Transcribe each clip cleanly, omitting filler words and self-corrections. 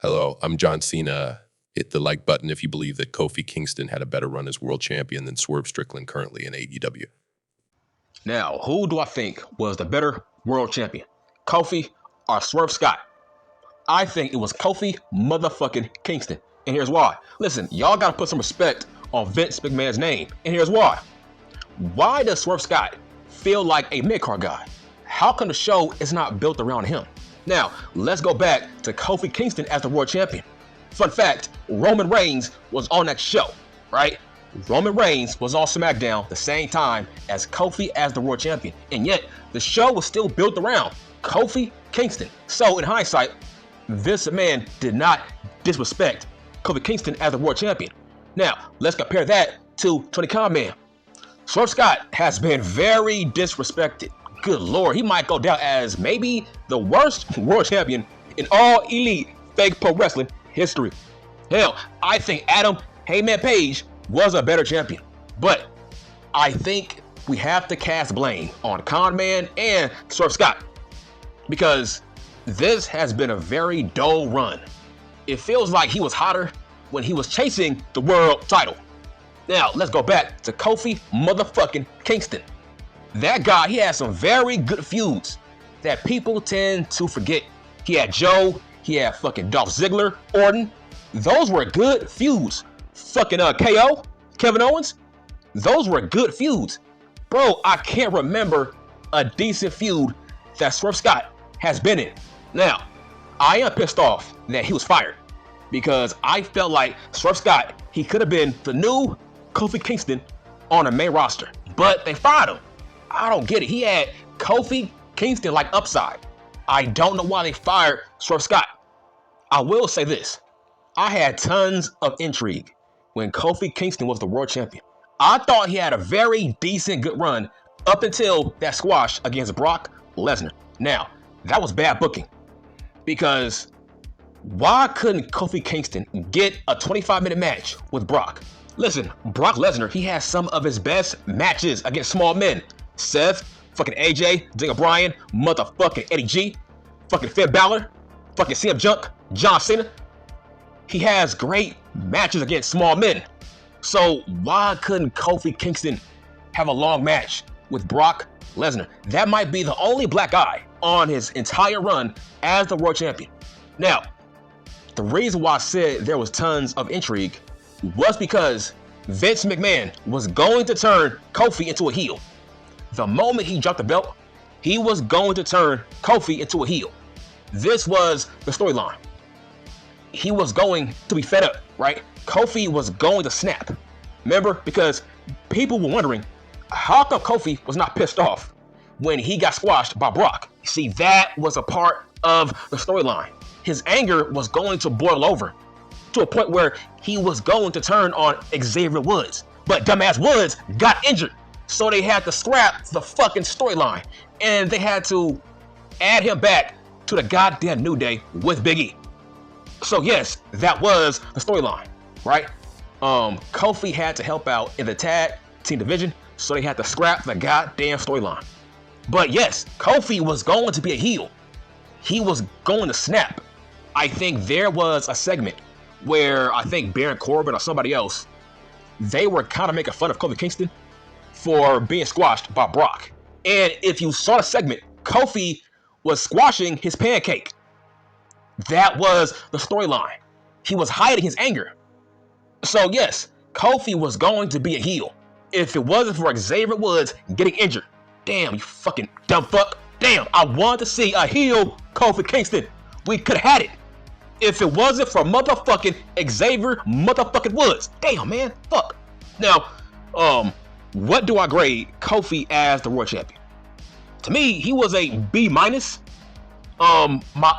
Hello, I'm John Cena. Hit the like button if you believe that Kofi Kingston had a better run as world champion than Swerve Strickland currently in AEW. Now, who do I think was the better world champion? Kofi or Swerve Scott? I think it was Kofi motherfucking Kingston. And here's why. Listen, y'all gotta put some respect on Vince McMahon's name. And here's why. Why does Swerve Scott feel like a mid-card guy? How come the show is not built around him? Now, let's go back to Kofi Kingston as the world champion. Fun fact, Roman Reigns was on that show, right? Roman Reigns was on Smackdown the same time as Kofi as the world champion. And yet, the show was still built around Kofi Kingston. So, in hindsight, Vince McMahon did not disrespect Kofi Kingston as the world champion. Now, let's compare that to Tony Khan Man. Swerve Scott has been very disrespected. Good Lord, he might go down as maybe the worst world champion in all elite fake pro wrestling history. Hell, I think Adam Heyman Page was a better champion. But I think we have to cast blame on Con Man and Swerve Scott because this has been a very dull run. It feels like he was hotter when he was chasing the world title. Now, let's go back to Kofi motherfucking Kingston. That guy, he had some very good feuds that people tend to forget. He had Joe, he had fucking Dolph Ziggler, Orton. Those were good feuds. Fucking KO, Kevin Owens. Those were good feuds. Bro, I can't remember a decent feud that Swerve Scott has been in. Now, I am pissed off that he was fired because I felt like Swerve Scott, he could have been the new Kofi Kingston on the main roster, but they fired him. I don't get it. He had Kofi Kingston like upside. I don't know why they fired Swerve Scott. I will say this. I had tons of intrigue when Kofi Kingston was the world champion. I thought he had a very decent good run up until that squash against Brock Lesnar. Now, that was bad booking because why couldn't Kofi Kingston get a 25-minute match with Brock? Listen, Brock Lesnar, he has some of his best matches against small men. Seth, fucking AJ, Daniel Bryan, motherfucking Eddie G, fucking Finn Balor, fucking CM Junk, John Cena. He has great matches against small men. So why couldn't Kofi Kingston have a long match with Brock Lesnar? That might be the only black eye on his entire run as the world champion. Now, the reason why I said there was tons of intrigue was because Vince McMahon was going to turn Kofi into a heel. The moment he dropped the belt, he was going to turn Kofi into a heel. This was the storyline. He was going to be fed up, right? Kofi was going to snap. Remember? Because people were wondering, how come Kofi was not pissed off when he got squashed by Brock? See, that was a part of the storyline. His anger was going to boil over to a point where he was going to turn on Xavier Woods. But dumbass Woods got injured. So they had to scrap the fucking storyline. And they had to add him back to the goddamn New Day with Big E. So yes, that was the storyline, right? Kofi had to help out in the tag team division. So they had to scrap the goddamn storyline. But yes, Kofi was going to be a heel. He was going to snap. I think there was a segment where I think Baron Corbin or somebody else, they were kind of making fun of Kofi Kingston for being squashed by Brock. And if you saw the segment, Kofi was squashing his pancake. That was the storyline. He was hiding his anger. So yes, Kofi was going to be a heel. If it wasn't for Xavier Woods getting injured. Damn, you fucking dumb fuck. Damn, I wanted to see a heel Kofi Kingston. We could have had it. If it wasn't for motherfucking Xavier motherfucking Woods. Damn, man. Fuck. Now, what do I grade Kofi as the world champion? To me, he was a B-. My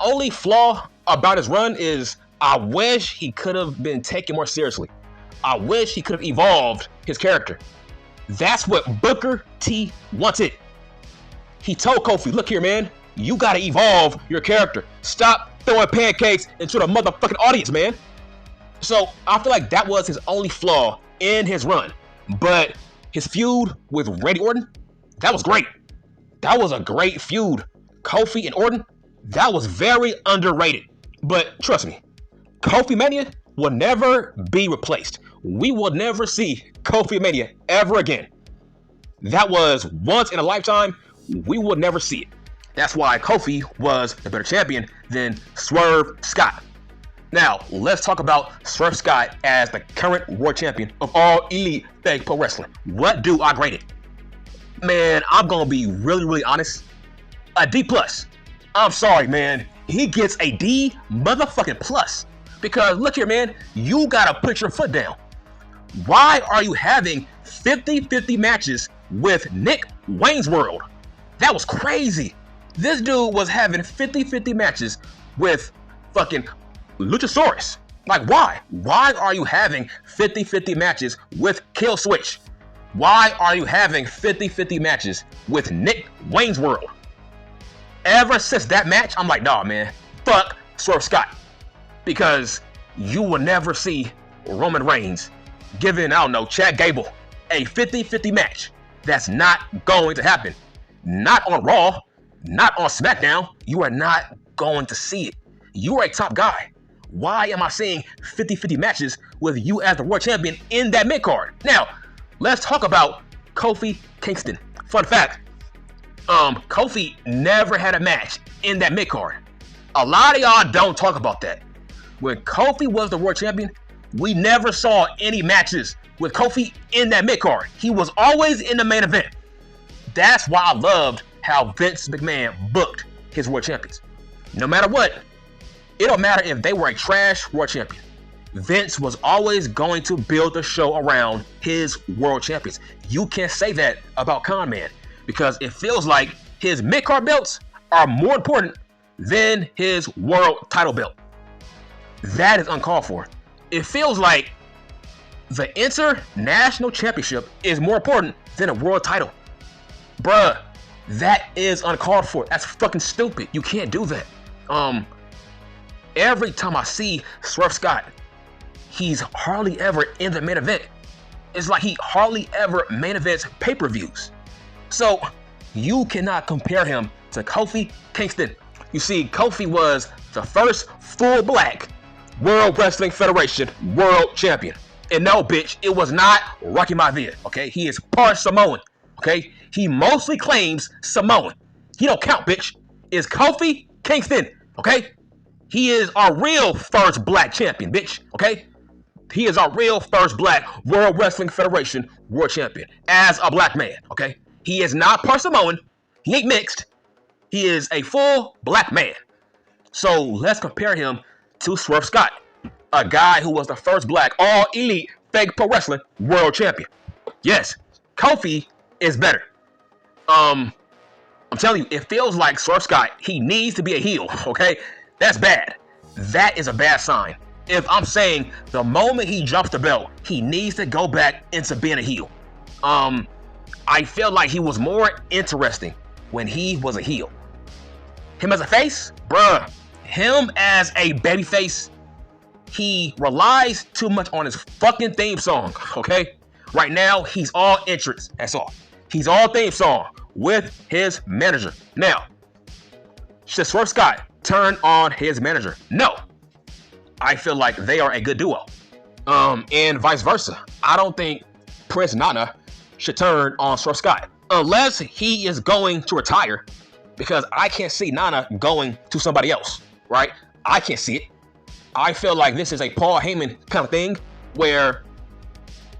only flaw about his run is I wish he could have been taken more seriously. I wish he could have evolved his character. That's what Booker T wanted. He told Kofi, look here, man, you gotta evolve your character. Stop throwing pancakes into the motherfucking audience, man. So I feel like that was his only flaw in his run. But his feud with Randy Orton, that was great. That was a great feud. Kofi and Orton, that was very underrated. But trust me, Kofi Mania will never be replaced. We will never see Kofi Mania ever again. That was once in a lifetime. We will never see it. That's why Kofi was the better champion than Swerve Scott. Now, let's talk about Swerve Scott as the current world champion of All Elite Fake Pro Wrestling. What do I grade it? Man, I'm going to be really honest. A D+. I'm sorry, man. He gets a D motherfucking plus. Because look here, man. You got to put your foot down. Why are you having 50-50 matches with Nick Wayne's World? That was crazy. This dude was having 50-50 matches with fucking Luchasaurus. Like, why? Why are you having 50-50 matches with Kill Switch? Why are you having 50-50 matches with Nick Wayne's World? Ever since that match, I'm like, nah, man, fuck Swerve Scott. Because you will never see Roman Reigns giving, I don't know, Chad Gable a 50-50 match. That's not going to happen. Not on Raw, not on Smackdown. You are not going to see it. You are a top guy. Why am I seeing 50-50 matches with you as the world champion in that mid-card? Now, let's talk about Kofi Kingston. Fun fact, Kofi never had a match in that mid-card. A lot of y'all don't talk about that. When Kofi was the world champion, we never saw any matches with Kofi in that mid-card. He was always in the main event. That's why I loved how Vince McMahon booked his world champions. No matter what, it don't matter if they were a trash world champion. Vince was always going to build the show around his world champions. You can't say that about Con Man because it feels like his mid-card belts are more important than his world title belt. That is uncalled for. It feels like the international championship is more important than a world title. Bruh, that is uncalled for. That's fucking stupid. You can't do that. Every time I see Swerve Scott, he's hardly ever in the main event. It's like he hardly ever main events pay-per-views. So you cannot compare him to Kofi Kingston. You see, Kofi was the first full black World Wrestling Federation world champion. And no, bitch, it was not Rocky Maivia, okay? He is part Samoan, okay? He mostly claims Samoan. He don't count, bitch. It's Kofi Kingston, okay? He is our real first black champion, bitch, okay? He is our real first black World Wrestling Federation world champion as a black man, okay? He is not part Samoan. He ain't mixed. He is a full black man. So let's compare him to Swerve Scott, a guy who was the first black all elite fake pro wrestling world champion. Yes, Kofi is better. I'm telling you, it feels like Swerve Scott, he needs to be a heel, okay? That's bad. That is a bad sign. If I'm saying the moment he drops the belt, he needs to go back into being a heel. I feel like he was more interesting when he was a heel. Him as a face, bruh. Him as a babyface, he relies too much on his fucking theme song, okay? Right now, he's all entrance, that's all. He's all theme song with his manager. Now, should Swerve Scott turn on his manager? No. I feel like they are a good duo. And vice versa. I don't think Prince Nana should turn on Swerve Scott unless he is going to retire, because I can't see Nana going to somebody else, right? I can't see it. I feel like this is a Paul Heyman kind of thing where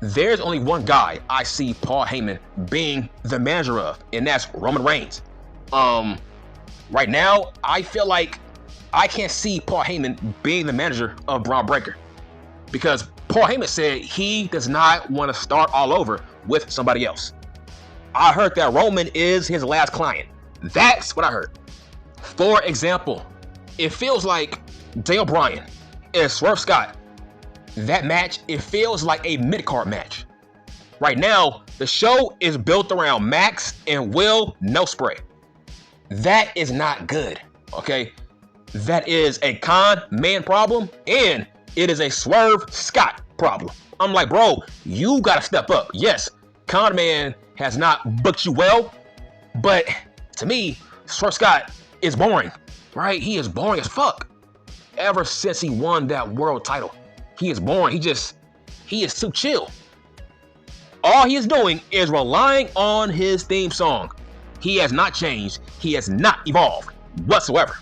there's only one guy I see Paul Heyman being the manager of, and that's Roman Reigns. Right now, I feel like I can't see Paul Heyman being the manager of Braun Breaker, because Paul Heyman said he does not want to start all over with somebody else. I heard that Roman is his last client. That's what I heard. For example, it feels like Daniel Bryan and Swerve Scott, that match, it feels like a mid-card match. Right now, the show is built around Max and Will No Spray. That is not good, okay? That is a Con Man problem, and it is a Swerve Scott problem. I'm like, bro, you gotta step up. Yes, Con Man has not booked you well, but to me, Swerve Scott is boring, right? He is boring as fuck. ever since he won that world title. He is boring. He is too chill. All he is doing is relying on his theme song. He has not changed. He has not evolved whatsoever.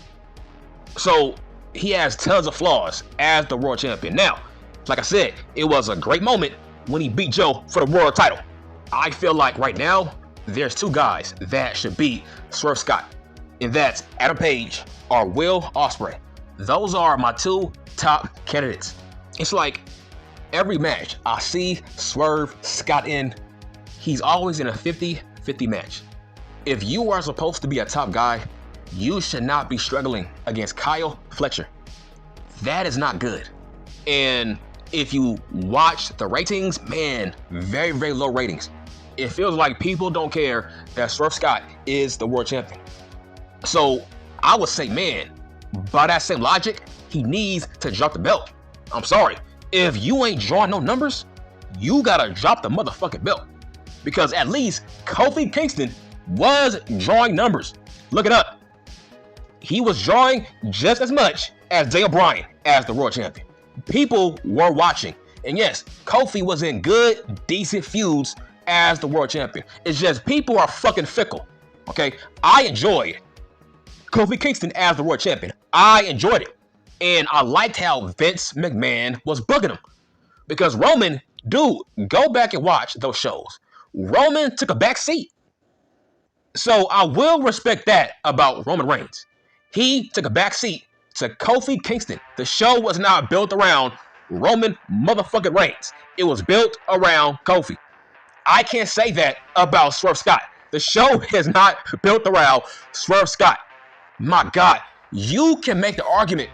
So he has tons of flaws as the world champion. Now, like I said, it was a great moment when he beat Joe for the world title. I feel like right now, there's two guys that should beat Swerve Scott, and that's Adam Page or Will Ospreay. Those are my two top candidates. It's like every match I see Swerve Scott in, he's always in a 50-50 match. If you are supposed to be a top guy, you should not be struggling against Kyle Fletcher. That is not good. And if you watch the ratings, man, very, very low ratings. It feels like people don't care that Swerve Scott is the world champion. So I would say, man, by that same logic, he needs to drop the belt. I'm sorry. If you ain't drawing no numbers, you gotta drop the motherfucking belt. Because at least Kofi Kingston was drawing numbers. Look it up. He was drawing just as much as Daniel Bryan as the world champion. People were watching. And yes, Kofi was in good, decent feuds as the world champion. It's just people are fucking fickle. Okay? I enjoyed Kofi Kingston as the world champion. I enjoyed it. And I liked how Vince McMahon was bugging him. Because Roman, dude, go back and watch those shows. Roman took a back seat. So I will respect that about Roman Reigns. He took a back seat to Kofi Kingston. The show was not built around Roman motherfucking Reigns. It was built around Kofi. I can't say that about Swerve Scott. The show is not built around Swerve Scott. My God, you can make the argument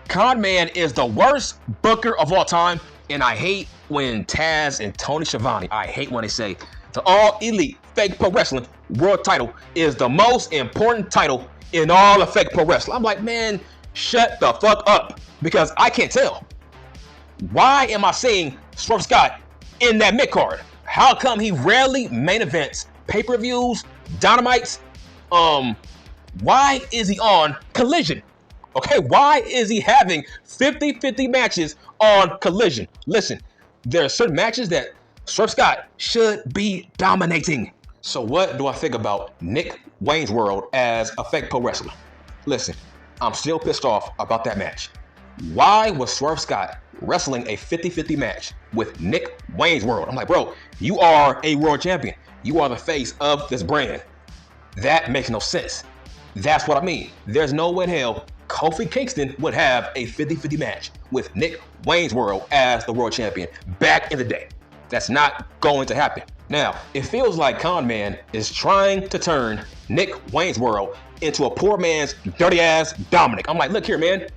Con Man is the worst booker of all time, and I hate when Taz and Tony Schiavone, I hate when they say the All Elite Fake Pro Wrestling World title is the most important title in all of fake pro wrestling. I'm like, man, shut the fuck up, because I can't tell. Why am I seeing Swerve Scott in that mid-card? How come he rarely main events, pay-per-views, dynamites? Why is he on Collision? Okay, why is he having 50-50 matches on Collision? Listen, there are certain matches that Swerve Scott should be dominating. So what do I think about Nick Wayne's World as a fake pro wrestler? Listen, I'm still pissed off about that match. Why was Swerve Scott wrestling a 50-50 match with Nick Wayne's World? I'm like, bro, you are a world champion. You are the face of this brand. That makes no sense. That's what I mean. There's no way in hell Kofi Kingston would have a 50-50 match with Nick Wayne's World as the world champion back in the day. That's not going to happen. Now, it feels like Con Man is trying to turn Nick Wayne's World into a poor man's dirty ass Dominic. I'm like, look here, man.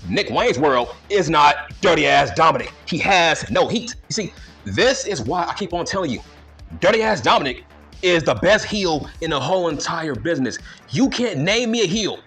Nick Wayne's World is not dirty ass Dominic. He has no heat. You see, this is why I keep on telling you, dirty ass Dominic is the best heel in the whole entire business. You can't name me a heel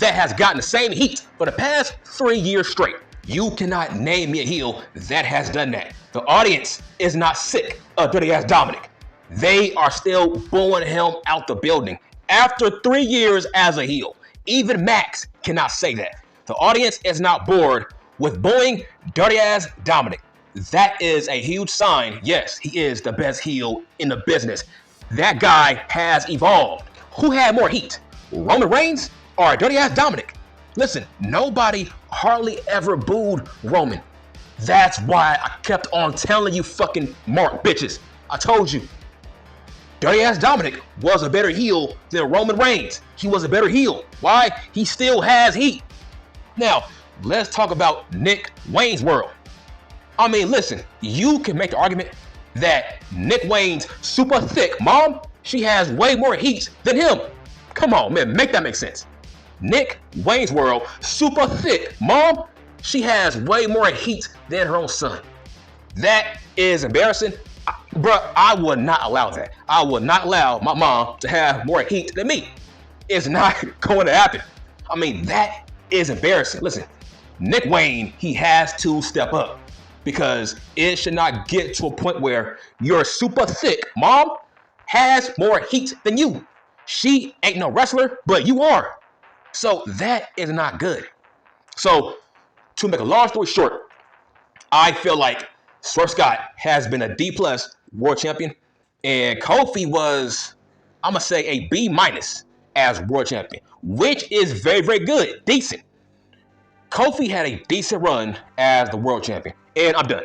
that has gotten the same heat for the past 3 years straight. You cannot name me a heel that has done that. The audience is not sick of dirty ass Dominic. They are still booing him out the building after 3 years as a heel. Even Max cannot say that. The audience is not bored with booing dirty ass Dominic. That is a huge sign. Yes, he is the best heel in the business. That guy has evolved. Who had more heat? Roman Reigns or dirty ass Dominic? Listen, nobody hardly ever booed Roman. That's why I kept on telling you fucking mark bitches. I told you. Dirty ass Dominic was a better heel than Roman Reigns. He was a better heel. Why? He still has heat. Now, let's talk about Nick Wayne's World. I mean, listen, you can make the argument that Nick Wayne's super thick mom, she has way more heat than him. Come on, man, make that make sense. Nick Wayne's World, super thick mom, she has way more heat than her own son. That is embarrassing. Bruh, I would not allow that. I would not allow my mom to have more heat than me. It's not going to happen. I mean, that is embarrassing. Listen, Nick Wayne, he has to step up, because it should not get to a point where your super thick mom has more heat than you. She ain't no wrestler, but you are. So that is not good. So, to make a long story short, I feel like Swerve Scott has been a D plus world champion, and Kofi was, I'm gonna say, a B minus as world champion, which is very, very good, decent. Kofi had a decent run as the world champion, and I'm done.